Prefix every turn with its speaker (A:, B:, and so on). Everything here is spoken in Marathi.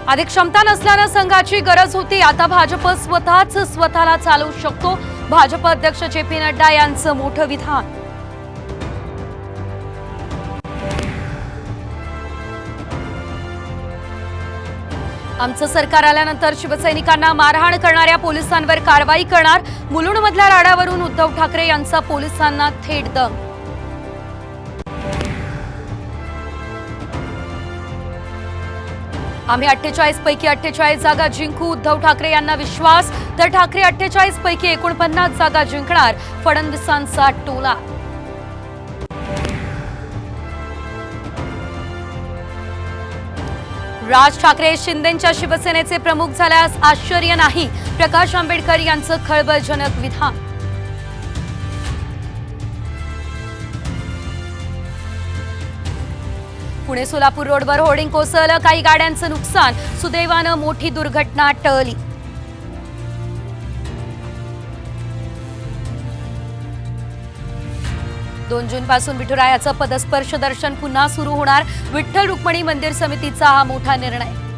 A: अधिक क्षमता नसल्याने संघाची गरज होती। आता भाजप स्वतःला चालवू शकतो। भाजप अध्यक्ष जे.पी. नड्डा यांचं मोठं विधान। आमचं सरकार आल्यानंतर शिवसैनिकांना मारहाण करणाऱ्या पोलिसांवर कारवाई करणार। मुलुंडमधल्या राड्यावरून उद्धव ठाकरे यांचा पोलिसांना थेट दम। आम्ही 48 पैकी 48 जागा जिंकू, उद्धव ठाकरे यांना विश्वास। तर ठाकरे 48 पैकी 49 जागा जिंकणार, फडणवीसांचा टोला। राज ठाकरे शिंदेंच्या शिवसेनेचे प्रमुख झाल्यास आश्चर्य नाही, प्रकाश आंबेडकर यांचं खळबळजनक विधान। पुणे सोलापूर रोडवर होर्डिंग कोसळलं, काही गाड्यांचं नुकसान। सुदैवानं मोठी दुर्घटना टळली। दोन जूनपासून विठुरायाचं पदस्पर्श दर्शन पुन्हा सुरू होणार। विठ्ठल रुक्मिणी मंदिर समितीचा हा मोठा निर्णय।